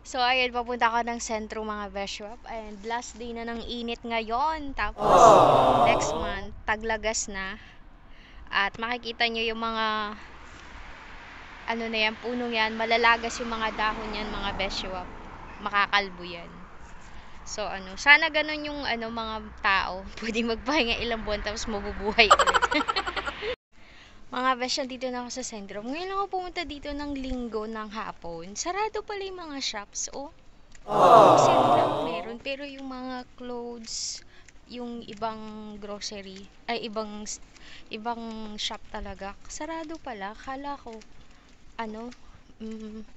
So, ayun, papunta ako ng sentro mga beshwap. And last day na ng init ngayon. Tapos, next month, taglagas na. At makikita nyo yung mga, ano na yan, punong yan. Malalagas yung mga dahon yan, mga beshwap. Makakalbo yan. So, sana ganun yung, mga tao. Pwede magpahinga ilang buwan tapos mabubuhay ulit. Mga besh, dito na ako sa sentro. Ngayon lang ako pumunta dito ng linggo ng hapon. Sarado pala yung mga shops, oh. Grocery lang meron, pero yung mga clothes, yung ibang grocery, ay ibang shop talaga, sarado pala. Kala ko, ano, mm,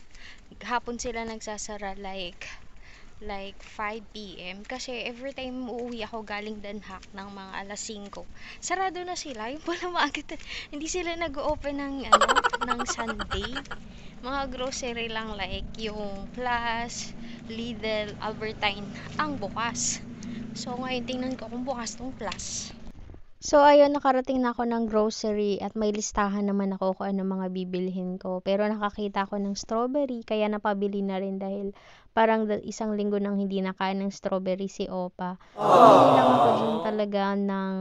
hapon sila nagsasara like 5 p.m. Kasi every time uuwi ako galing Danhak ng mga alas 5, sarado na sila. Yung pala maaga, hindi sila nag-open ng Sunday. Mga grocery lang like yung Plus, Lidl, Albertine ang bukas. So ngayon tingnan ko kung bukas tong Plus. So ayun, nakarating na ako ng grocery at may listahan naman ako kung ano mga bibilhin ko. Pero nakakita ako ng strawberry kaya napabili na rin dahil parang isang linggo nang hindi nakain ng strawberry si Opa. Bumili lang ako dyan talaga ng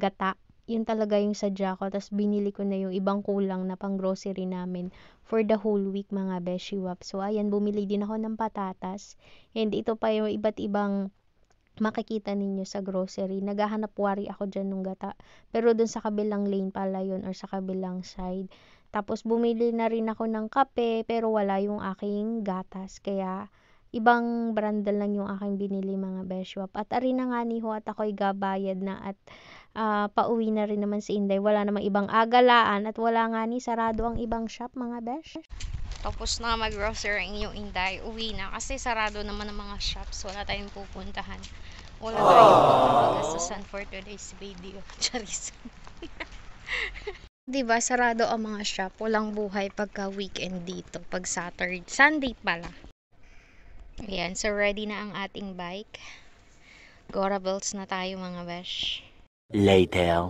gata. Yun talaga yung sadya ko. Tapos binili ko na yung ibang kulang na pang grocery namin for the whole week mga beshiwap. So ayan, bumili din ako ng patatas. And ito pa yung iba't ibang makikita ninyo sa grocery. Naghahanap wari ako dyan nung gata. Pero dun sa kabilang lane pala yun or sa kabilang side. Tapos bumili na rin ako ng kape pero wala yung aking gatas. Kaya ibang brand lang yung aking binili mga beshwap. At ari na nga niho at ako'y gabayad na at pauwi na rin naman si Inday. Wala namang ibang agalaan at wala nga ni sarado ang ibang shop mga besh. Tapos na mag-grocery yung Inday, uwi na kasi sarado naman ang mga shops. Wala tayong pupuntahan. Wala tayong pagkakagastusan for today's video. Charis. Diba, sarado ang mga shop. Walang buhay pagka weekend dito. Pag Saturday, Sunday pala. Ayan, so ready na ang ating bike. Gorables na tayo mga besh. Later.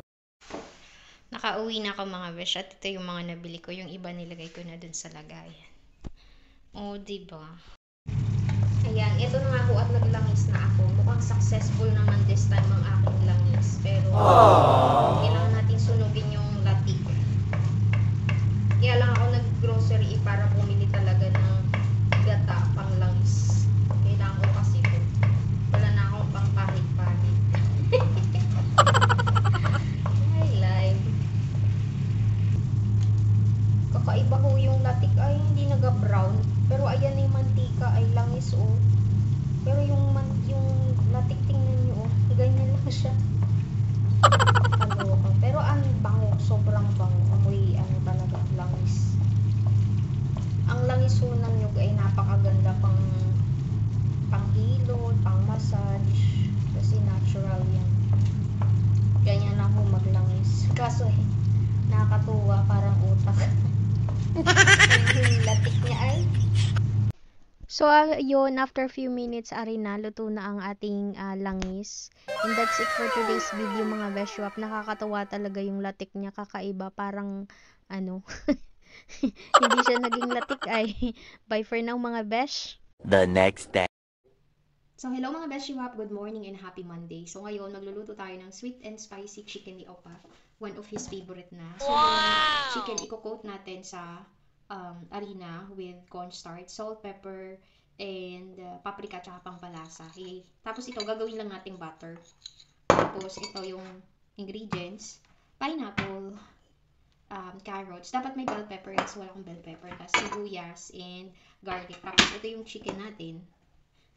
Nakauwi na ako mga besh at ito yung mga nabili ko. Yung iba nilagay ko na dun sa lagayan. O, diba? Ayan, ito na nga po at naglangis na ako. Mukhang successful naman this time ang aking langis. Pero, kailangan natin sunugin yung latik. Kaya lang ako nag-grocery para bumili talaga ng gata pang langis. Kailangan ko kasi ito. Wala na akong pang pahit-pahit. Ay, live. Kakaiba ho yung latik ay hindi naga-brown. Pero ayan yung mantika ay langis oh. Pero yung latik tingnan nyo oh. Ganyan lang siya. Pero ang bango, sobrang bango. Amoy talaga langis. Ang langisunan nyo ay napakaganda pang hilod, pang massage. Kasi natural yan. Ganyan ako maglangis. Kaso nakakatuwa parang utak. Yung latik niya ay. So, yun, after few minutes, ari na, luto na ang ating langis. And that's it for today's video, mga beshwap. Nakakatawa talaga yung latik niya, kakaiba. Parang, hindi siya naging latik ay. Bye for now, mga besh. The next day. So, hello mga beshwap. Good morning and happy Monday. So, ngayon, magluluto tayo ng sweet and spicy chicken ni Opa. One of his favorite na. So, yung chicken, i-coat natin sa harina with cornstarch, salt, pepper, and paprika tsaka pampalasa. Okay? Tapos ito, gagawin lang nating butter. Tapos ito yung ingredients, pineapple, carrots. Dapat may bell pepper kasi wala akong bell pepper. Tapos sibuyas and garlic. Tapos ito yung chicken natin.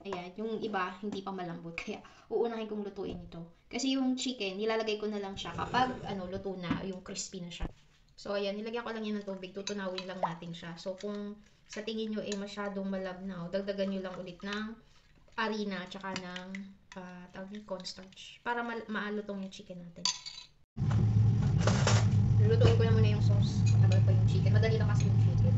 Ayan, yung iba hindi pa malambot. Kaya uunahin kong lutuin ito. Kasi yung chicken, nilalagay ko na lang siya kapag luto na, yung crispy na siya. So, ayan, nilagyan ko lang yan ng tubig. Tutunawin lang natin siya. So, kung sa tingin nyo masyadong malabnaw, dagdagan nyo lang ulit ng harina at saka ng cornstarch para maalutong yung chicken natin. Lulutuin ko na muna yung sauce. Matagal pa yung chicken. Madali lang kasi yung chicken.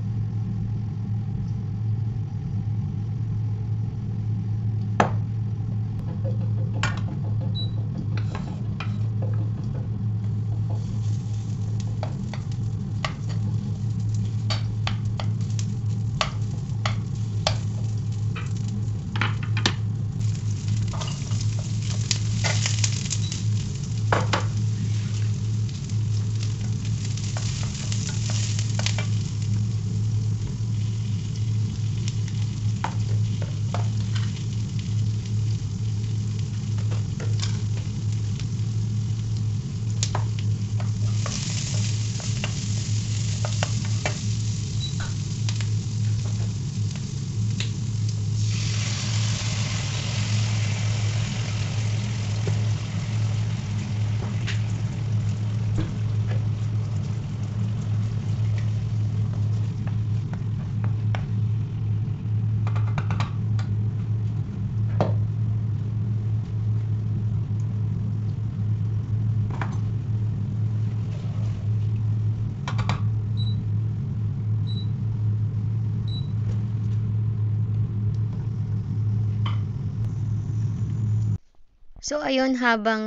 So, ayun, habang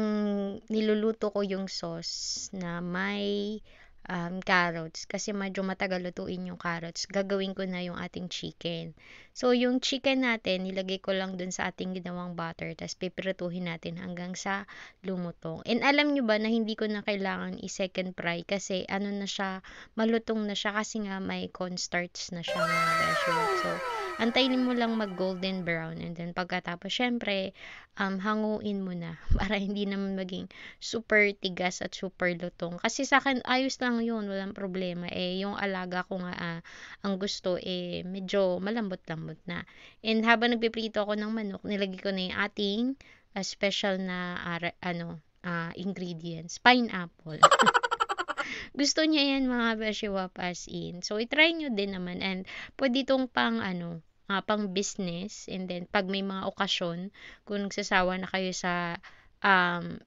niluluto ko yung sauce na may carrots, kasi medyo matagal lutuin yung carrots, gagawin ko na yung ating chicken. So, yung chicken natin, nilagay ko lang dun sa ating ginawang butter, tapos pipirituhin natin hanggang sa lumutong. And alam nyo ba na hindi ko na kailangan i-second fry kasi ano na siya, malutong na siya kasi nga may cornstarch na siya mga vegetable. So, antayin mo lang mag golden brown and then pagkatapos, syempre, hanguin mo na para hindi naman maging super tigas at super lutong. Kasi sa akin, ayos lang yun, walang problema. Eh, yung alaga ko nga, ang gusto, medyo malambot-lambot na. And habang nagpiprito ako ng manok, nilagay ko na yung ating special na, ingredients. Pineapple. Gusto niya yan mga beshiwap as in. So, itry nyo din naman. And, pwede itong pang business. And then, pag may mga okasyon, kung nagsasawa na kayo sa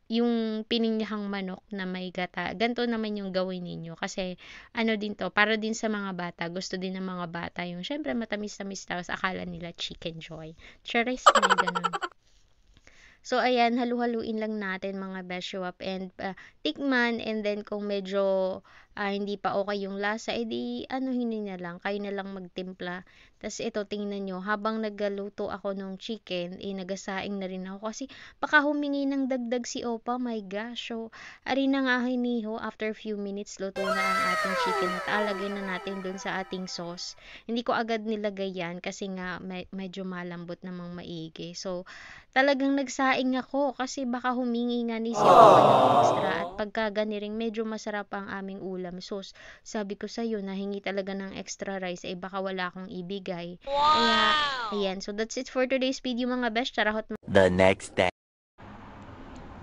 yung pininyahang manok na may gata, ganito naman yung gawin ninyo. Kasi, ano din to, para din sa mga bata. Gusto din ng mga bata yung, syempre, matamis-tamis tapos akala nila chicken joy. Charis, may ganun. So, ayan, halu-haluin lang natin mga beshiwap and tikman, and then kung medyo hindi pa okay yung lasa, edi anuhin niyo na lang, kayo na lang magtimpla. Tapos ito, tingnan nyo, habang nagluto ako ng chicken, nagasaing na rin ako kasi baka humingi ng dagdag si Opa, my gosh. So, ari na nga hiniho, after few minutes, luto na ang ating chicken at alagay na natin dun sa ating sauce. Hindi ko agad nilagay yan kasi nga medyo malambot namang maigi. So, talagang nagsaing ako kasi baka humingi nga ni si Opa ng extra at pagka ganiring medyo masarap ang aming ulam. So, sabi ko sa'yo, nahingi talaga ng extra rice, baka wala akong ibigay. Kaya, ayan. So, that's it for today's video mga besh. Charahot. The next day.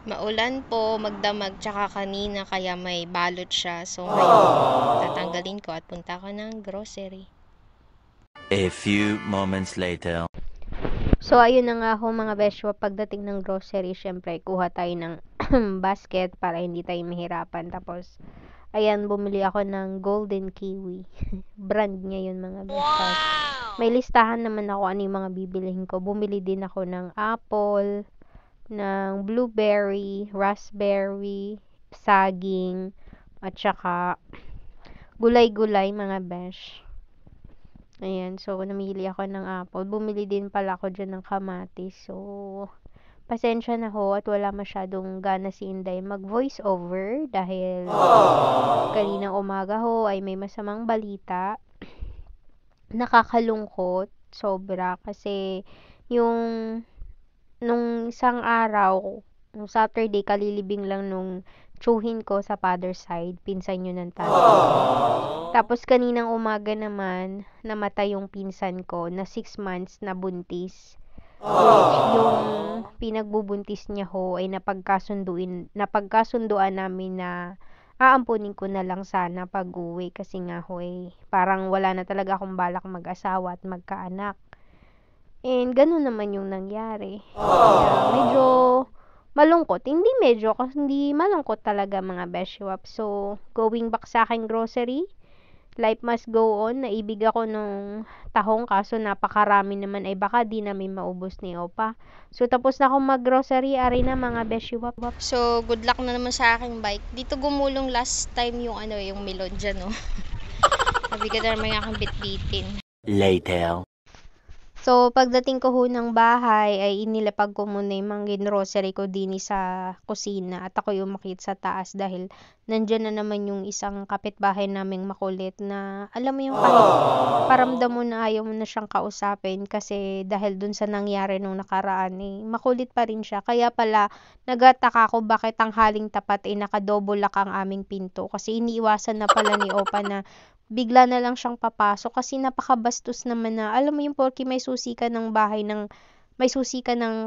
Maulan po, magdamag, tsaka kanina kaya may balot siya. So, ngayon, tatanggalin ko at punta ko ng grocery. A few moments later. So, ayun na nga ho mga beshwa, pagdating ng grocery, syempre, kuha tayo ng basket para hindi tayo mahirapan. Tapos, ayan, bumili ako ng golden kiwi. Brand niya yun mga beshwa. May listahan naman ako ano yung mga bibilihin ko. Bumili din ako ng apple, ng blueberry, raspberry, saging, at saka gulay-gulay mga besh. Ayan, so namili ako ng apple. Bumili din pala ako dyan ng kamatis. So, pasensya na ho at wala masyadong gana si Inday mag-voice over dahil kaninang umaga ho ay may masamang balita. Nakakalungkot, sobra, kasi yung nung isang araw, nung Saturday, kalilibing lang nung tsuhin ko sa father side, pinsan yun ng tatay. Tapos kaninang umaga naman, namatay yung pinsan ko na 6 months na buntis. Which yung pinagbubuntis niya ho ay napagkasunduan namin na aampunin ko na lang sana pag-uwi kasi nga ho parang wala na talaga akong balak mag-asawa at magkaanak. And ganun naman yung nangyari. Kaya medyo malungkot. Hindi malungkot talaga mga beshiwap. So, going back sa aking grocery, life must go on. Naibig ako nung tahong kaso napakarami naman baka di namin maubos ni Opa. So, tapos na akong mag-grocery. Ari na mga beshiwap. So, good luck na naman sa aking bike. Dito gumulong last time yung yung melon dyan, no? Sabi ka na naman aking bitbitin. Later. So, pagdating ko ho ng bahay, ay inilapag ko muna yung mga grocery ko din sa kusina at ako yung umakyat sa taas dahil nandyan na naman yung isang kapitbahay naming makulit na alam mo yung kahit paramdam mo na ayaw mo na siyang kausapin kasi dahil dun sa nangyari nung nakaraan makulit pa rin siya. Kaya pala, nagataka ko bakit ang haling tapat nakadouble lock ang aming pinto kasi iniiwasan na pala ni Opa na bigla na lang siyang papasok kasi napakabastos naman na alam mo yung porke may susi ka ng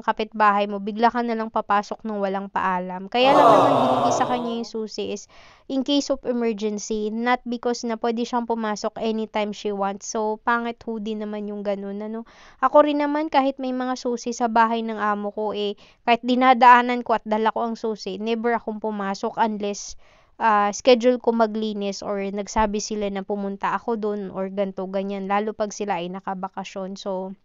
kapitbahay mo, bigla ka na lang papasok nung walang paalam. Kaya lang naman binigay sa kanya yung susi is in case of emergency, not because na pwede siyang pumasok anytime she wants. So, pangit ho din naman yung ganun. Ako rin naman kahit may mga susi sa bahay ng amo ko kahit dinadaanan ko at dala ko ang susi, never akong pumasok unless schedule ko maglinis or nagsabi sila na pumunta ako doon or ganto ganyan, lalo pag sila ay nakabakasyon. So,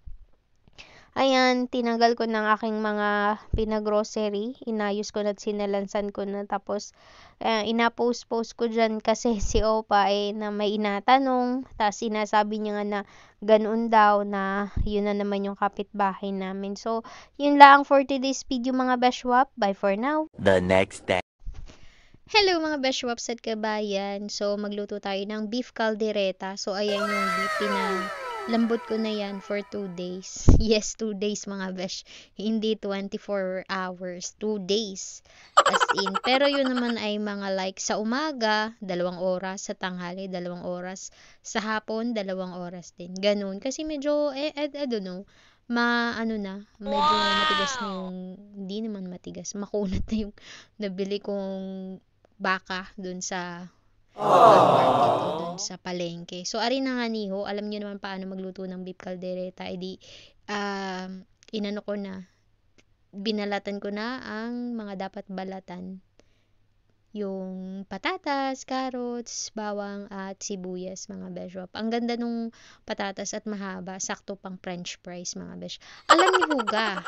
Ayan, tinanggal ko ng aking mga pinagrocery. Inayos ko na at sinalansan ko na. Tapos, ina-post-post ko dyan kasi si Opa na may inatanong. Tapos, sinasabi niya nga na ganoon daw na yun na naman yung kapitbahay namin. So, yun lang for today's video mga Beshwap. Bye for now. The next day. Hello mga Beshwaps at kabayan. So, magluto tayo ng beef caldereta. So, ayan yung beef lambot ko na yan for 2 days. Yes, 2 days mga besh. Hindi 24 hours. 2 days. As in. Pero yun naman ay mga like sa umaga, 2 oras. Sa tanghali, 2 oras. Sa hapon, 2 oras din. Ganun. Kasi medyo, I don't know, medyo matigas na yung, hindi naman matigas, makunat na yung nabili kong baka dun sa market o dun sa palengke. So, ari na nga niho, alam niyo naman paano magluto ng beef caldereta. Inano ko na, binalatan ko na ang mga dapat balatan. Yung patatas, carrots, bawang, at sibuyas, mga beshop. Ang ganda nung patatas at mahaba, sakto pang french fries, mga besh. Alam niyo huga,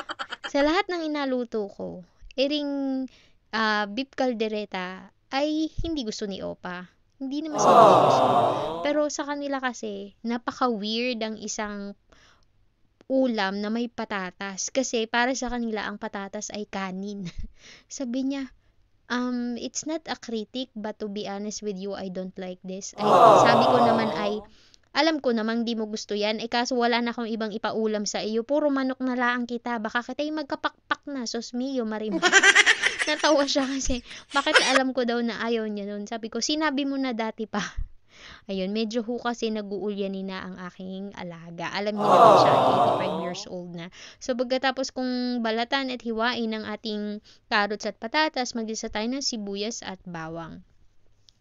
sa lahat ng inaluto ko, beef caldereta ay hindi gusto ni Opa. Hindi naman sa hindi gusto. Pero sa kanila kasi, napaka-weird ang isang ulam na may patatas. Kasi para sa kanila, ang patatas ay kanin. Sabi niya, it's not a critic, but to be honest with you, I don't like this. Sabi ko naman ay, alam ko namang di mo gusto yan. Kaso wala na akong ibang ipaulam sa iyo. Puro manok na lang kita. Baka kita'y magkapakpak na. Sos mio, Marimar. Natawa siya kasi, bakit alam ko daw na ayaw niya nun. Sabi ko, sinabi mo na dati pa. Ayun, medyo kasi nag-uulyanin na ang aking alaga. Alam niyo naman siya, 85 years old na. So, pagkatapos kong balatan at hiwain ng ating carrots at patatas, maglisa tayo ng sibuyas at bawang.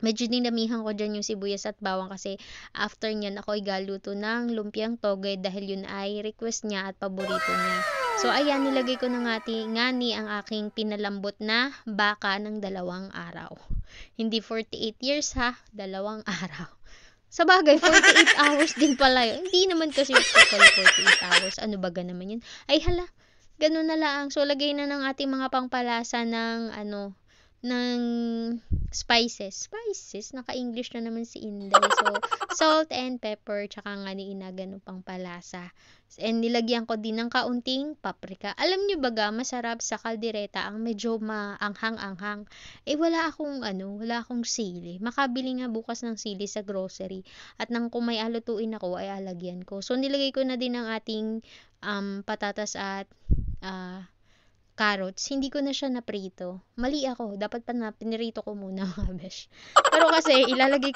Medyo dinamihan ko dyan yung sibuyas at bawang kasi after nyan ako igaluto ng lumpiang toge dahil yun ay request niya at paborito niya. So ayan, nilagay ko na ngani ang aking pinalambot na baka ng 2 araw. Hindi 48 years ha, 2 araw. Sa bagay, 48 hours din pala yun. Hindi naman kasi total 48 hours. Ano baga naman yun? Ay hala, ganun na lang. So lagay na ng ating mga pangpalasa ng ng spices. Spices, naka-English na naman si Inday. So, salt and pepper, tsaka nga ni ganun pang palasa. And nilagyan ko din ng kaunting paprika. Alam nyo baga, masarap sa kaldereta ang medyo maanghang-anghang. Wala akong sili. Makabili nga bukas ng sili sa grocery. At nang kung may alutuin ako, ay alagyan ko. So, nilagay ko na din ang ating patatas at carrots, hindi ko na siya naprito. Mali ako. Dapat pa na pinirito ko muna mga besh. Pero kasi ilalagay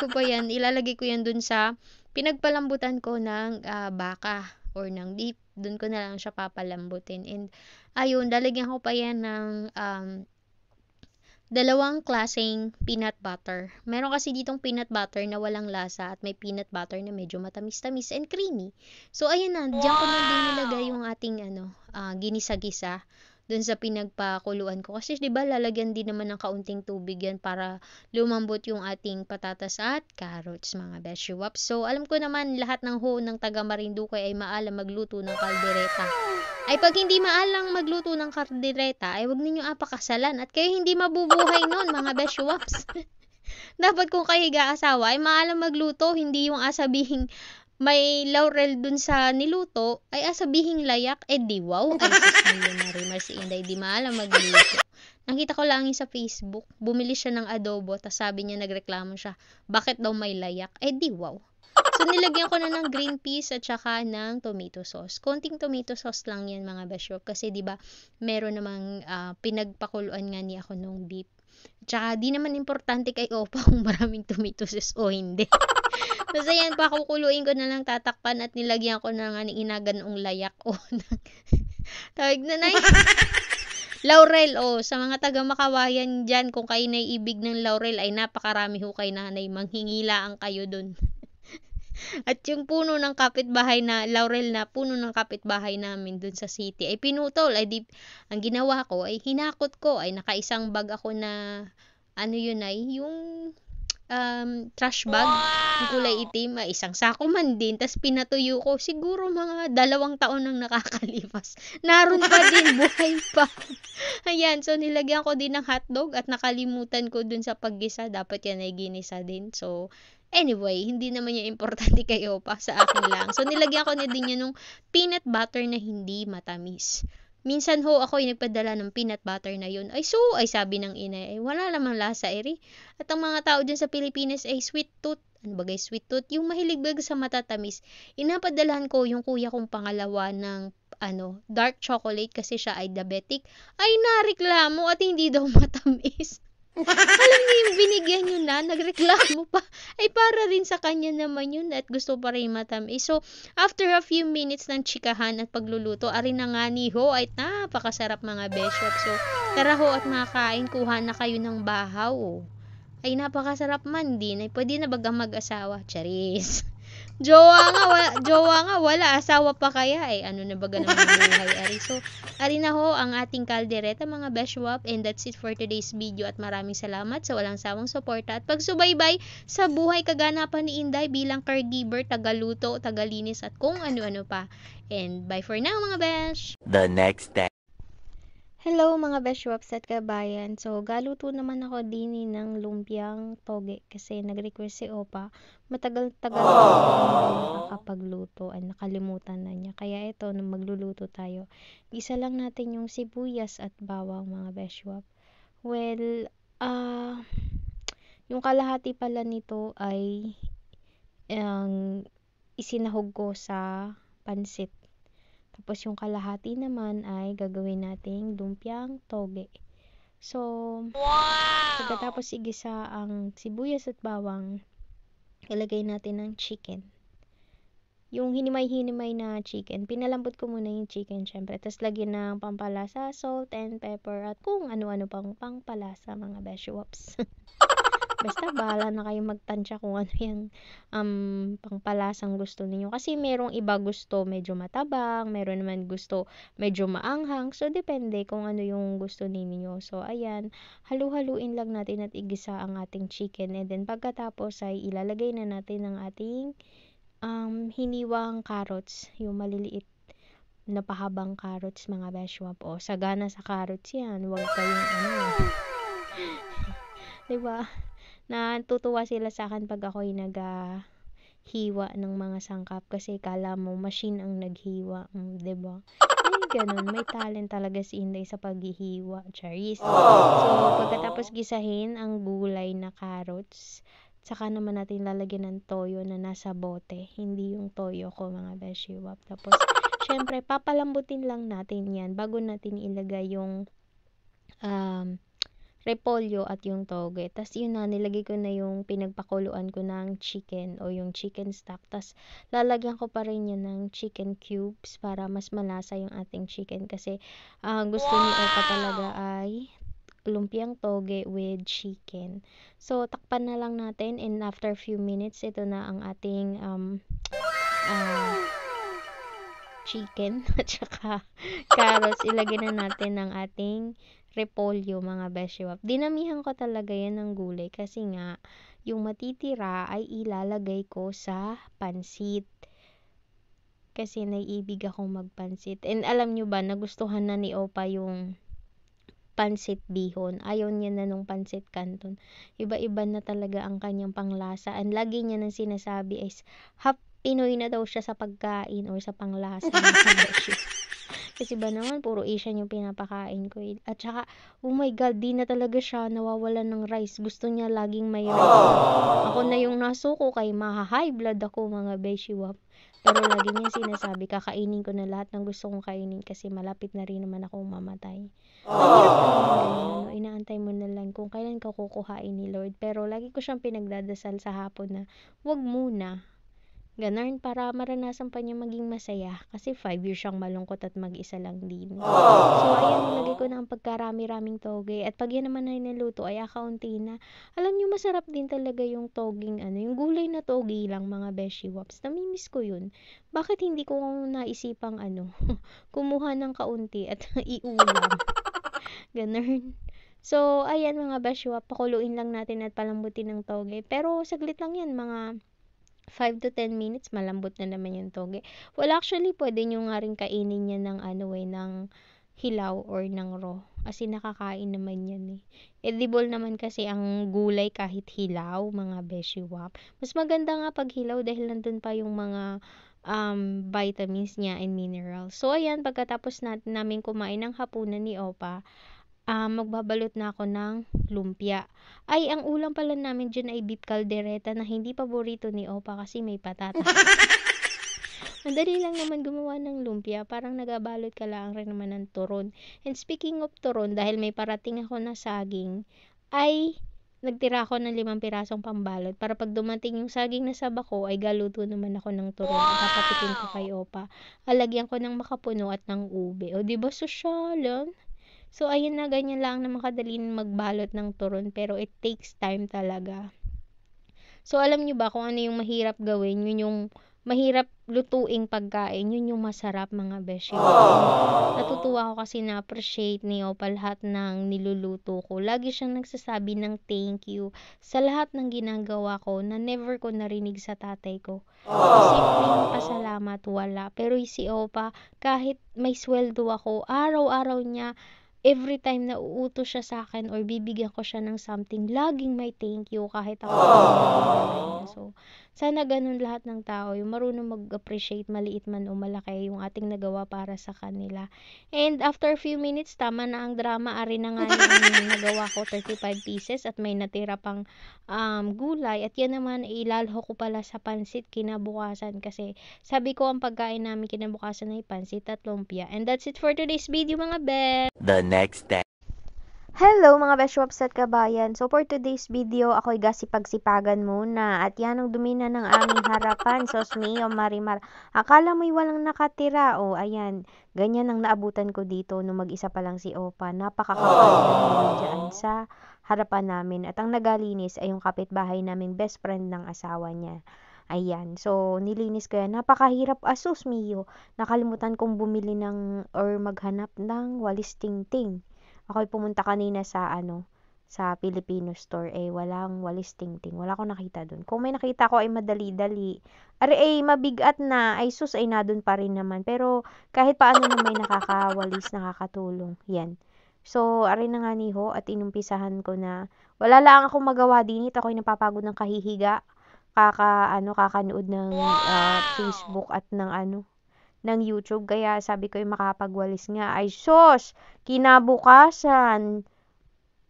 ko yan dun sa pinagpalambutan ko ng baka or ng beef. Dun ko na lang siya papalambutin. And ayun, lalagyan ko pa yan ng 2 klaseng peanut butter. Meron kasi ditong peanut butter na walang lasa at may peanut butter na medyo matamis-tamis and creamy. So ayan na, diyan ko na din nilagay yung ating ginisa-gisa dun sa pinagpakuluan ko. Kasi 'di ba lalagyan din naman ng kaunting tubig yan para lumambot yung ating patatas at carrots, mga beshiwap. So alam ko naman lahat ng ng taga Marinduque ay maalam magluto ng kaldereta. Ay pag hindi maalang magluto ng kaldereta, ay wag ninyo apakasalan at kayo hindi mabubuhay nun, mga beshiwaps. Dapat kung kayo ga-asawa ay maalam magluto, hindi yung asabihing may laurel dun sa niluto, ay asabihing layak, di wow. Ay, sus mo Marimar si Inday, di maalam magluto. Nakita ko lang sa Facebook, bumili siya ng adobo, tas sabi niya, nagreklamo siya, bakit daw may layak? Di wow. So, nilagyan ko na ng green peas at saka ng tomato sauce. Konting tomato sauce lang yan, mga beshop, kasi di ba meron namang pinagpakuluan nga niya ako nung beef. Tsaka, di naman importante kay Opa kung maraming tomato sauce o hindi. Basta yan, pakukuluin ko na lang, tatakpan at nilagyan ko na nga ni inaganong layak o tawag na laurel sa mga taga Makawayan dyan, kung kayo naiibig ng laurel ay napakarami ho kay nanay, manghingilaan kayo dun. At yung puno ng kapitbahay na laurel na puno ng kapitbahay namin dun sa city ay pinutol, ang ginawa ko ay hinakot ko, ay nakaisang bag ako na yung trash bag, yung kulay itim, isang sako man din, tas pinatuyo ko, siguro mga 2 taon nang nakakalipas. Naroon pa din, buhay pa. Ayan, so nilagyan ko din ng hotdog at nakalimutan ko dun sa paggisa, dapat yan ay ginisa din. So, anyway, hindi naman yung importante kayo pa, sa akin lang. So, nilagyan ko na din yun ng peanut butter na hindi matamis. Minsan ho ako ay nagpadala ng peanut butter na yun. Ay sabi ng ina, wala namang lasa eri. At ang mga tao dyan sa Pilipinas ay sweet tooth. Ano ba guys, sweet tooth? Yung mahilig sa matatamis. Inapadalahan ko yung kuya kong pangalawa ng dark chocolate kasi siya ay diabetic. Ay nareklamo at hindi daw matamis. Alam niyo yung binigyan niyo na, nagreklamo pa. Ay para rin sa kanya naman yun at gusto pa rin matamis. So, after a few minutes ng chikahan at pagluluto, arin na nga ni ho ay napakasarap mga beshop. So, tara ho at makain, kuha na kayo ng bahaw. Ay napakasarap man din. Ay pwede na bagang mag-asawa. Charis. Jowa nga, wala. Asawa pa kaya ano na baga naman ang buhay, ari. So, ari na ho ang ating kaldereta mga beshwap. And that's it for today's video. At maraming salamat sa walang sawang suporta at pagsubaybay sa buhay kaganapan ni Inday bilang caregiver, tagaluto, tagalinis at kung ano-ano pa. And bye for now mga besh! The next day. Hello mga beshwaps at kabayan. So, galuto naman ako din ng lumpiang toge kasi nag-request si Opa. Matagal-tagal na hindi nakakapagluto at nakalimutan na niya. Kaya ito, nung magluluto tayo, isa lang natin yung sibuyas at bawang mga beshwap. Well, yung kalahati pala nito ay isinahog ko sa pansit. Tapos yung kalahati naman ay gagawin nating lumpiang toge. So, pagkatapos igisa ang sibuyas at bawang, ilagay natin ng chicken. Yung hinimay-hinimay na chicken, pinalambot ko muna yung chicken syempre. Tapos lagyan ng pampalasa, salt and pepper at kung ano-ano pang pampalasa mga beshwaps. Basta bahala na kayo magtansya kung ano yung pangpalasang gusto niyo. Kasi merong iba gusto medyo matabang, meron naman gusto medyo maanghang. So, depende kung ano yung gusto ninyo. So, ayan, halu-haluin lang natin at igisa ang ating chicken. And then, pagkatapos ay ilalagay na natin ang ating hiniwang carrots, yung maliliit na pahabang carrots mga beshwap. O, sagana sa carrots yan. Huwag kayong diba? Natutuwa sila sa akin pag ako'y naghiwa ng mga sangkap kasi kala mo machine ang naghiwa, 'di ba? Ganun, may talent talaga si Inday sa paghihiwa, Charis. So, pagkatapos gisahin ang gulay na carrots, saka naman natin lalagyan ng toyo na nasa bote, hindi yung toyo ko mga beshiwap. Tapos, syempre, papalambutin lang natin yan bago natin ilagay yung repolyo at yung toge. Tapos yun na, nilagay ko na yung pinagpakuluan ko ng chicken o yung chicken stock. Tapos lalagyan ko pa rin yan ng chicken cubes para mas malasa yung ating chicken. Kasi gusto ni Opa talaga ay lumpiang toge with chicken. So, takpan na lang natin and after few minutes, ito na ang ating chicken at saka carrots. Ilagay na natin ng ating repolyo mga beshiwap. Dinamihan ko talaga yan ng gulay kasi nga yung matitira ay ilalagay ko sa pansit. Kasi naiibig akong magpansit. And alam nyo ba, nagustuhan na ni Opa yung pansit bihon. Ayaw niya na nung pansit canton. Iba-iba na talaga ang kanyang panglasa. And lagi niya nang sinasabi is half Pinoy na daw siya sa pagkain or sa panglasa ng kasi ba naman, puro Asian yung pinapakain ko. At saka, oh my God, di na talaga siya nawawalan ng rice. Gusto niya laging may rice. Ako na yung nasuko kay maha-high blood ako mga beshiwap. Pero lagi niya sinasabi, kakainin ko na lahat ng gusto kong kainin kasi malapit na rin naman akong mamatay. Ang hirap naman ganun, inaantay mo na lang kung kailan ka kukuhain ni Lord. Pero lagi ko siyang pinagdadasal sa hapon na, wag muna. Ganun, para maranasan pa niya maging masaya. Kasi 5 years siyang malungkot at mag-isa lang din. So, ayan, nilagay ko na ang pagkarami-raming toge. At pag yan naman ay naluto, ay akaunti na. Alam niyo, masarap din talaga yung toging, yung gulay na toge lang, mga beshiwaps. Namimiss ko yun. Bakit hindi ko naisipang, kumuha ng kaunti at iulam. Ganun. So, ayan mga beshwa, pakuluin lang natin at palambutin ng toge. Pero saglit lang yan, mga 5 to 10 minutes, malambot na naman yung toge. Well, actually, pwede nyo nga rin kainin yan ng ng hilaw or ng raw. As in, nakakain naman yan eh. Edible naman kasi ang gulay kahit hilaw, mga beshiwap. Mas maganda nga pag hilaw dahil nandun pa yung mga vitamins niya and minerals. So, ayan, pagkatapos namin kumain ng hapunan ni Opa, magbabalot na ako ng lumpia. Ay, ang ulam pala namin dyan ay beef caldereta na hindi paborito ni Opa kasi may patatas. Madali lang naman gumawa ng lumpia, parang nagabalot ka lang rin naman ng turon. And speaking of turon, dahil may parating ako na saging, ay nagtira ako ng 5 pirasong pambalot para pag dumating yung saging na saba ko, ay galuto naman ako ng turon. At papatikin ko kay Opa. Alagyan ko ng makapuno at ng ube. O, diba sosyalan? So, ayun na, ganyan lang na makadali magbalot ng turon, pero it takes time talaga. So, alam nyo ba kung ano yung mahirap gawin? Yun yung mahirap lutuing pagkain. Yun yung masarap, mga beshi. Natutuwa ako kasi na-appreciate ni Opa lahat ng niluluto ko. Lagi siyang nagsasabi ng thank you sa lahat ng ginagawa ko na never ko narinig sa tatay ko. Simpleng pasalamat, wala. Pero si Opa, kahit may sweldo ako, araw-araw niya, every time na uutos siya sa akin or bibigyan ko siya ng something, laging may thank you kahit ako niya. So, sana ganun lahat ng tao, yung marunong mag-appreciate maliit man o malaki yung ating nagawa para sa kanila. And after a few minutes, tama na ang drama. Ari na nga yung nagawa ko, 35 pieces at may natira pang gulay. At yan naman, ilalho ko pala sa pansit kinabukasan kasi sabi ko ang pagkain namin kinabukasan ay pansit at lumpia. And that's it for today's video, mga be! The next day. Hello mga Beshwaps at kabayan. So for today's video, ako'y gasipagsipagan muna. At yan ang dumi na ng aming harapan. Sos mio marimar. Akala mo'y walang nakatira. O ayan, ganyan ang naabutan ko dito nung mag-isa pa lang si Opa. Napakakapal ng dumi dyan sa harapan namin. At ang nagalinis ay yung kapitbahay naming best friend ng asawa niya. Ayan, so nilinis ko yan. Napakahirap, asus mio. Nakalimutan kong bumili ng or maghanap ng walis tingting. Ako'y pumunta kanina sa sa Filipino store, walang walis tingting. Wala akong nakita dun. Kung may nakita ko ay madali-dali. Ay mabigat na. Ay sus, ay nadun pa rin naman. Pero kahit paano na may nakakawalis, nakakatulong. Yan. So, ari na nga niho at inumpisahan ko na wala lang akong magawa din. Ako'y napapagod ng kahihiga. Kakanood ng Facebook at ng YouTube, kaya sabi ko yung makapagwalis nga, ay sos, kinabukasan,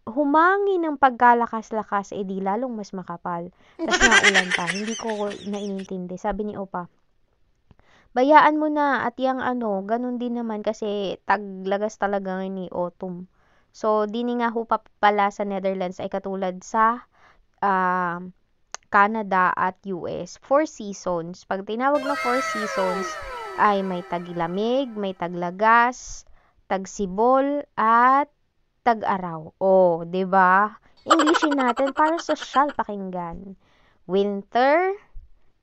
humangin ng pagkalakas-lakas, di lalong mas makapal. Tapos naulan pa, hindi ko nainintindi. Sabi ni Opa, bayaan mo na, at yung ganun din naman, kasi taglagas talaga ni autumn. So, dini nga ho pa pala sa Netherlands ay katulad sa Canada at US. 4 seasons. Pag tinawag na 4 seasons, ay may taglamig, may taglagas, tagsibol, at tag-araw. O, 'di ba? Englishin natin para sosyal pakinggan. Winter,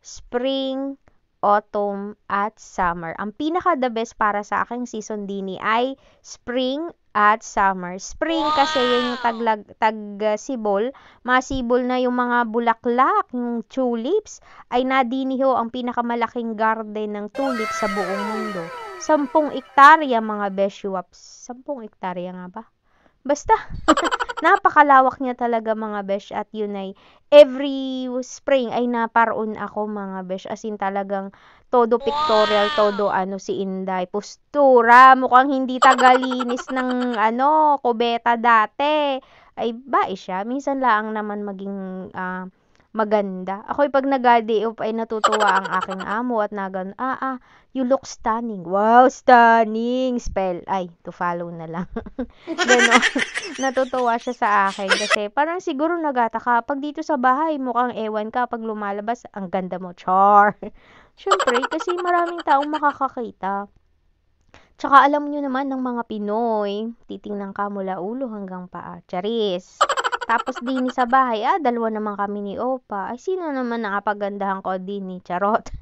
spring, autumn, at summer. Ang pinaka the best para sa aking season dini ay spring at summer. Spring kasi yun yung tag-sibol. Masibol na yung mga bulaklak, yung tulips, ay nadiniho ang pinakamalaking garden ng tulips sa buong mundo. 10 ektarya, mga beshiwaps. 10 ektarya nga ba? Basta, napakalawak niya talaga, mga besh, at yun ay every spring ay naparoon ako, mga besh, as in talagang todo pictorial, todo si Inday, postura, mukhang hindi tagalinis ng kubeta dati. Ay ba siya, minsan lang naman maging maganda. Ako'y pag nag-day off ay natutuwa ang aking amo at nagan, you look stunning. Wow, stunning! Spell, to follow na lang. Ganon. Natutuwa siya sa akin kasi parang siguro nagataka. Pag dito sa bahay, mukhang ewan ka. Pag lumalabas, ang ganda mo. Char! Siyempre, kasi maraming taong makakakita. Tsaka alam nyo naman ng mga Pinoy, titingnan ka mula ulo hanggang paa. Charis! Tapos din sa bahay, dalawa naman kami ni Opa. Ay, sino naman nakapagandahan ko din ni Charot?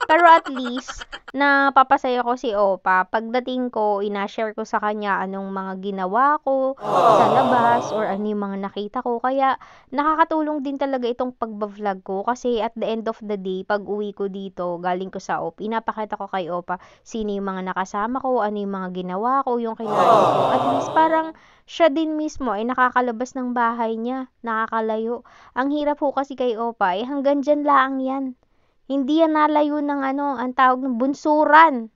Pero at least, napapasaya ko si Opa. Pagdating ko, ina-share ko sa kanya anong mga ginawa ko sa labas or ano yung mga nakita ko. Kaya nakakatulong din talaga itong pagba-vlog ko kasi at the end of the day, pag uwi ko dito, galing ko sa OP, pinapakita ko kay Opa sino yung mga nakasama ko, ano yung mga ginawa ko, yung kinain ko. At least parang siya din mismo ay nakakalabas ng bahay niya, nakakalayo. Ang hirap po kasi kay Opa, hanggang dyan lang yan. Hindi yan nalayo ng ano, ang tawag ng bunsuran.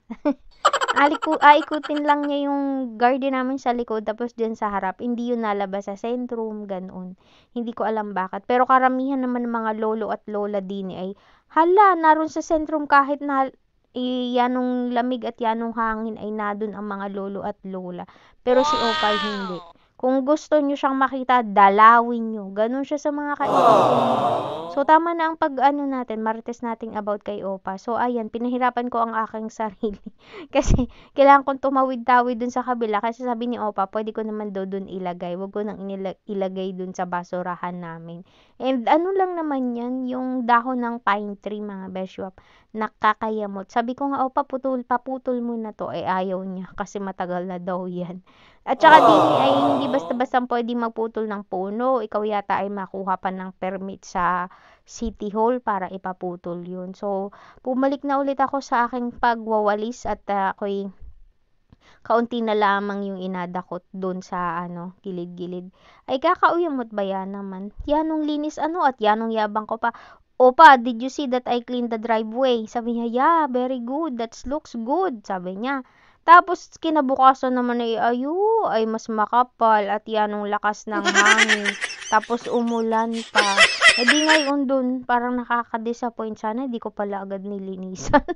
Aikutin lang niya yung garden namin sa likod, tapos dyan sa harap. Hindi yun nalabas sa sentrum, ganoon. Hindi ko alam bakit. Pero karamihan naman ng mga lolo at lola din ay, hala, naroon sa sentrum kahit na yanong lamig at yanong hangin ay nadun ang mga lolo at lola. Pero si Opal hindi. Kung gusto nyo siyang makita, dalawin nyo. Ganun siya sa mga kaibigan niya. So, tama na ang pag-ano natin, marites natin about kay Opa. So, ayan, pinahirapan ko ang aking sarili. Kasi, kailangan kong tumawid-tawid dun sa kabila. Kasi sabi ni Opa, pwede ko naman dun ilagay. Huwag ko nang ilagay dun sa basurahan namin. And ano lang naman yan, yung dahon ng pine tree, mga beshwap, nakakayamot. Sabi ko nga, Opa, paputol mo na to. Ayaw niya kasi matagal na daw yan. At saka din ay hindi basta-basta pwede magputol ng puno. Ikaw yata ay makuha pa ng permit sa City Hall para ipaputol yun. So, bumalik na ulit ako sa aking pagwawalis at ako'y kaunti na lamang yung inadakot doon sa gilid-gilid. Ay kakauyamot ba yan naman? Yanong linis at yanong yabang ko pa. Opa, did you see that I cleaned the driveway? Sabi niya, yeah, very good. That looks good. Sabi niya. Tapos kinabukasan naman ay mas makapal at yanong lakas ng hangin. Tapos umulan pa. E di ngayon dun, parang nakaka-disappoint. Sana di ko pala agad nilinisan.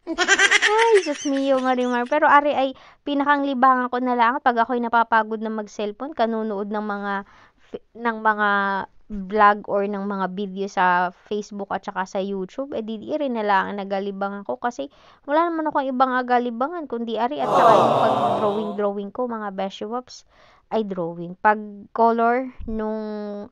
Ay, Diyos mio, Marimar. Pero ari ay pinakang libangan ko na lang pag ako'y napapagod na mag-cellphone, kanunood ng mga vlog or ng mga video sa Facebook at saka sa YouTube, di rin na lang nagalibangan ko kasi wala naman akong ibang agalibangan kundi ari at saka yung pag drawing ko, mga beshwaps, ay drawing. Pag color nung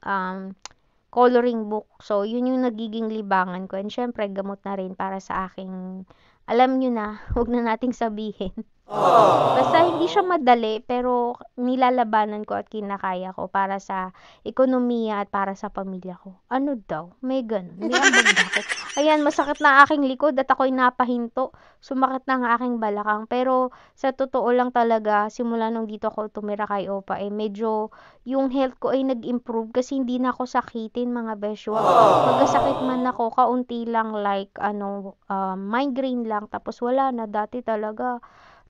coloring book. So, yun yung nagiging libangan ko. And syempre, gamot na rin para sa aking, alam nyo na, huwag na nating sabihin. Basta hindi siya madali, pero nilalabanan ko at kinakaya ko para sa ekonomiya at para sa pamilya ko. Ano daw? May ganun. May ambag ako. Ayan, masakit na aking likod at ako'y napahinto. Sumakit na ang aking balakang. Pero sa totoo lang talaga, simula nung dito ako tumira kay Opa, medyo yung health ko ay nag-improve kasi hindi na ako sakitin, mga besyo. Magkasakit man ako, kaunti lang, like migraine lang, tapos wala na. Dati talaga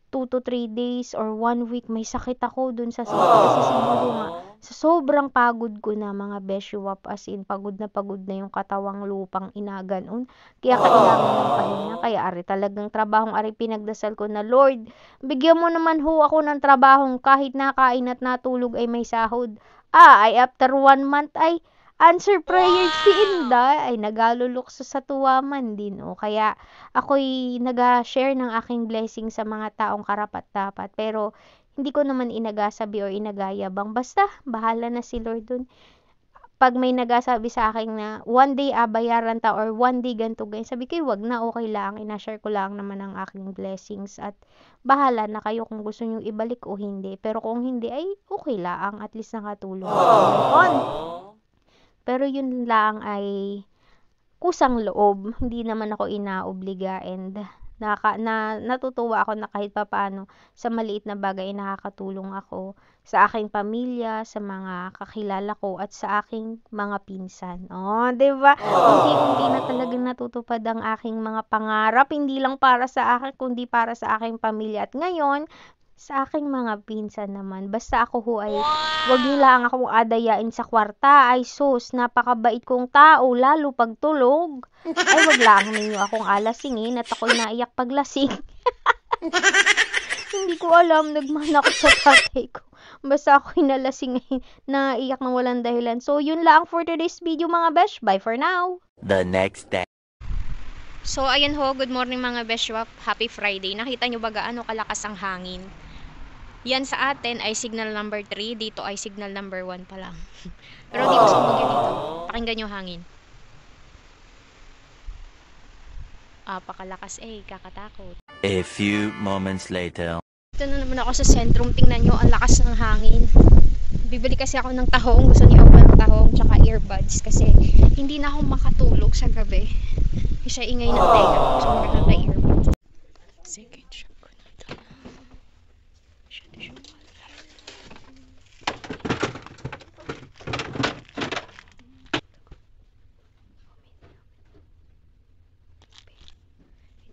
2 to 3 days or 1 week may sakit ako dun sa sakit kasi siguro nga sa sobrang pagod ko na, mga beshiwap, as in pagod na yung katawang lupang inaganon, kaya kailangan ng pahinga. Kaya ari talagang trabahong ari pinagdasal ko na, Lord, bigyan mo naman ho ako ng trabahong kahit nakain at natulog ay may sahod. Ay after 1 month ay answer prayer si Inda ay nagalulukso sa tuwa man din. Kaya ako'y nag-share ng aking blessing sa mga taong karapat-dapat. Pero hindi ko naman inagasabi o inagayabang. Basta bahala na si Lord dun. Pag may nagasabi sa akin na one day bayaran ta or one day ganito ganyan, sabi ko wag na, okay lang. Ina-share ko lang naman ang aking blessings at bahala na kayo kung gusto nyo ibalik o hindi. Pero kung hindi ay okay lang. At least nakatulong on. Pero yun lang ay kusang loob. Hindi naman ako inaobliga and natutuwa ako na kahit papaano sa maliit na bagay nakakatulong ako sa aking pamilya, sa mga kakilala ko at sa aking mga pinsan. 'Di ba? Unti-unti na talagang natutupad ang aking mga pangarap, hindi lang para sa akin kundi para sa aking pamilya. At ngayon, sa aking mga pinsan naman, basta ako ho ay wag niyo lang akong adayain sa kwarta. Ay sus, napakabait kong tao, lalo pag tulog. Ay wag lang ninyo akong alasingin at ako'y naiyak paglasing. Hindi ko alam, nagmana ako sa tatay ko. Basta ako'y nalasing, naiyak na walang dahilan. So yun lang for today's video, mga besh. Bye for now. The next day. So, ayun ho, good morning mga beshwap. Happy Friday. Nakita nyo ba gaano kalakas ang hangin? Yan sa atin ay signal number 3. Dito ay signal number 1 pa lang. Pero di ko sumbog yan dito. Pakinggan nyo hangin. Pakalakas kakatakot. A few moments later. Ito na naman ako sa sentrum. Tingnan nyo, ang lakas ng hangin. Bibili kasi ako ng tahong. Gusto niyo ako ng tahong tsaka earbuds kasi hindi na ako makatulog sa gabi. Kasi ingay ng tenga. So, nakaka-earbuds. Second shot ko na ito.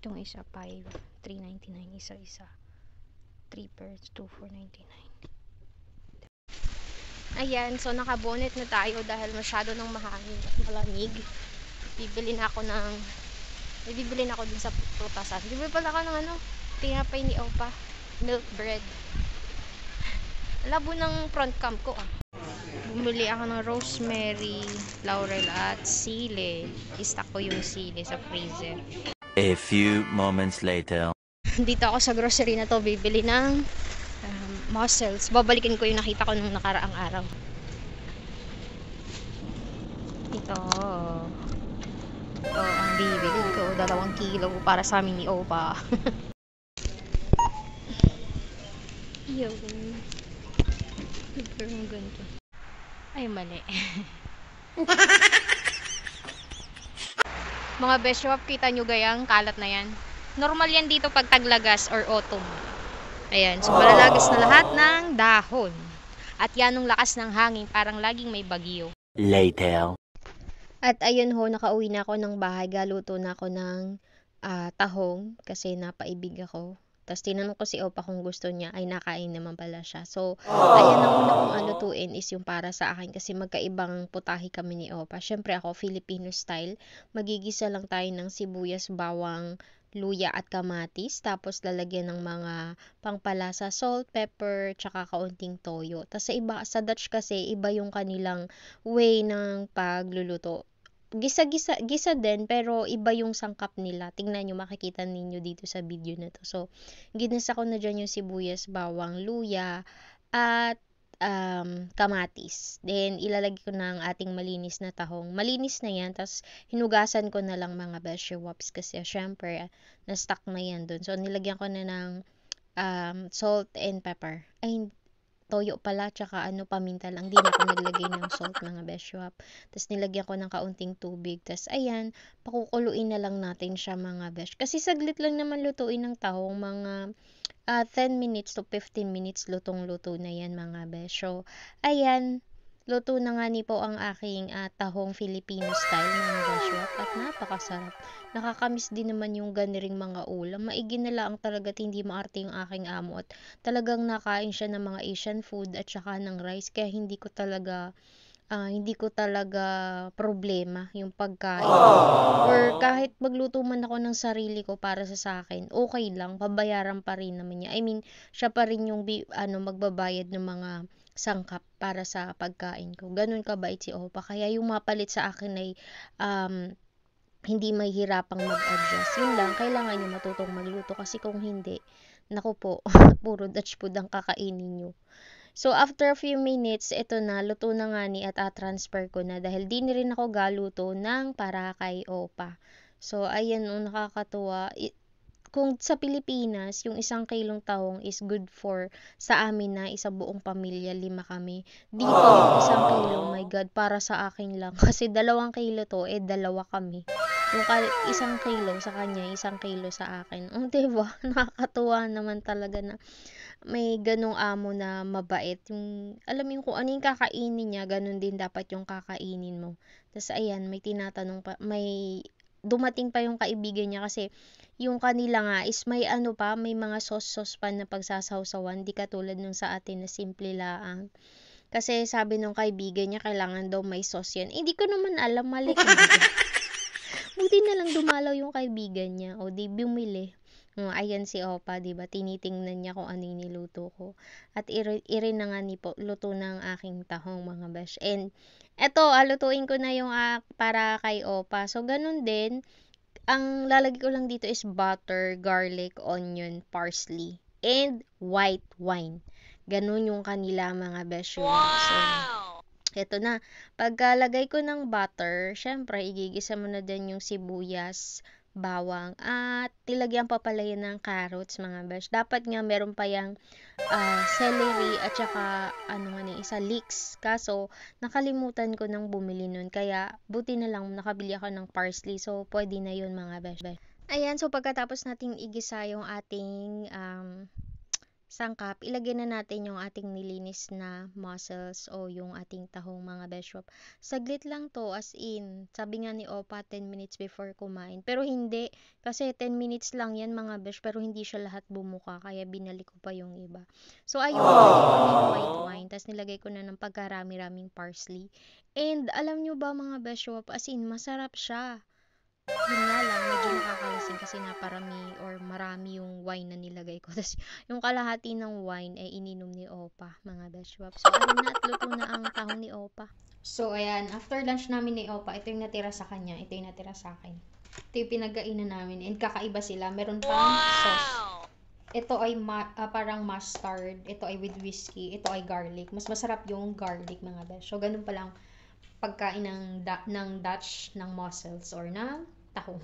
Itong isa, 399. Isa. 3 pairs, 2,499. Ayan, so nakabonet na tayo dahil masyado nang mahangin at malamig. Bibili na ako dun sa prutasan. Bibili pala ako ng tinapay ni Opa, milk bread. Labo ng front cam ko Bumili ako ng rosemary, laurel at sili. I-stock ko yung sili sa freezer. A few moments later. Dito ako sa grocery na to bibili ng mussels. Babalikin ko yung nakita ko nung nakaraang araw. Ito ang bibili ko. 2 kilo para sa amin ni Opa. Yun. Super ang ganito. Ay, mali. Mga beshwap, kita nyo gayang kalat na yan. Normal yan dito pag taglagas or autumn. Ayan, so malalagas na lahat ng dahon. At yan ang lakas ng hangin, parang laging may bagyo. Later. At ayun ho, nakauwi na ako ng bahay. Galuto na ako ng tahong kasi napaibig ako. Tapos tinanong ko si Opa kung gusto niya, ay nakain naman pala siya. So, ayan ang una kong alutuin is yung para sa akin kasi magkaibang putahe kami ni Opa. Syempre ako, Filipino style. Magigisa lang tayo ng sibuyas, bawang, luya at kamatis. Tapos lalagyan ng mga pangpalasa, salt, pepper, tsaka kaunting toyo. Tapos sa Dutch kasi, iba yung kanilang way ng pagluluto. Gisa din, pero iba yung sangkap nila. Tingnan nyo, makikita ninyo dito sa video na to. So, ginisa ko na dyan yung sibuyas, bawang, luya, at kamatis. Then, ilalagay ko ng ating malinis na tahong. Malinis na yan, tapos hinugasan ko na lang mga beshewaps kasi syempre, na-stuck na yan dun. So, nilagyan ko na ng salt and pepper. Ay, toyo pala, tsaka paminta lang. Hindi na ako naglagay ng salt, mga beshwap. Tapos nilagyan ko ng kaunting tubig. Tapos ayan, pakukuluin na lang natin siya, mga besh. Kasi saglit lang naman lutuin ng tahong, mga 10 minutes to 15 minutes lutong-luto na yan, mga besh. So, ayan, luto na nga ni po ang aking tahong Filipino style, mga beshwap. At napakasarap. Nakakamiss din naman yung ganiring mga ulam. Maigi na lang talaga, hindi maarte yung aking amo. At talagang nakain siya ng mga Asian food at saka ng rice. Kaya hindi ko talaga problema yung pagkain. Or kahit magluto man ako ng sarili ko para sa akin, okay lang, pabayaran pa rin naman niya. I mean, siya pa rin yung magbabayad ng mga sangkap para sa pagkain ko. Ganun kabait si Opa. Kaya yung mapalit sa akin ay hindi mahihirapang mag-adjust. Yun lang, kailangan nyo matutong magluto kasi kung hindi, naku po, puro Dutch food ang kakainin nyo. So, after a few minutes, ito na, luto na nga ni at transfer ko na dahil di rin ako galuto ng para kay Opa. So, ayan, nakakatuwa. Kung sa Pilipinas, yung 1 kilong tahong is good for sa amin na isa buong pamilya, 5 kami. Dito, yung 1 kilo, my God, para sa akin lang. Kasi 2 kilo to, 2 kami. Yung 1 kilo sa kanya, 1 kilo sa akin. Diba? Nakakatuwa naman talaga na may ganong amo na mabait. Yung, alam mo yung kung ano yung kakainin niya, ganun din dapat yung kakainin mo. Tapos ayan, may tinatanong pa, may dumating pa yung kaibigan niya kasi yung kanila nga is may may mga sauce pa na pagsasawsawan, di katulad nung sa atin na simple lang. Kasi sabi nung kaibigan niya, kailangan daw may sauce yan. Hindi ko naman alam, mali ko. Buti na lang dumalaw yung kaibigan niya. O di bumili. Ayan si Opa, diba? Tinitingnan niya kung ano yung niluto ko. At irin na nga ni po, luto ng aking tahong, mga besh. And eto, lutuin ko na yung para kay Opa. So, ganun din. Ang lalagay ko lang dito is butter, garlic, onion, parsley, and white wine. Ganun yung kanila, mga besh. Wow! So, eto na. Pagkalagay ko ng butter, syempre, igigisa mo na din yung sibuyas, bawang, at nilagyan pa pala yun ng carrots mga besh. Dapat nga meron pa yung celery at saka ano nga ni isa leeks. Kaso nakalimutan ko nang bumili nun, kaya buti na lang nakabili ako ng parsley. So pwede na yun mga besh. Ayan, so pagkatapos nating igisa yung ating sangkap, ilagay na natin yung ating nilinis na mussels o yung ating tahong mga beshop. Saglit lang to, as in, sabi nga ni Opa 10 minutes before kumain. Pero hindi, kasi 10 minutes lang yan mga besh, pero hindi siya lahat bumuka, kaya binalik ko pa yung iba. So ayun, nilagay ko na yung white wine, tas nilagay ko na ng pagkarami-raming parsley. And alam nyo ba mga beshop, as in, masarap siya. Yun nga lang, medyo nakakalasing kasi nga marami yung wine na nilagay ko. Tapos, yung kalahati ng wine ay ininom ni Opa, mga beshwap. So, ayun na, at luto na ang tahong ni Opa. So, ayan, after lunch namin ni Opa, ito yung natira sa kanya, ito yung natira sa akin. Ito yung pinagkainan namin, and kakaiba sila. Meron pang sauce. Ito ay parang mustard, ito ay with whiskey, ito ay garlic. Mas masarap yung garlic, mga besh. So, ganun palang pagkain ng Dutch ng mussels or ng tahong.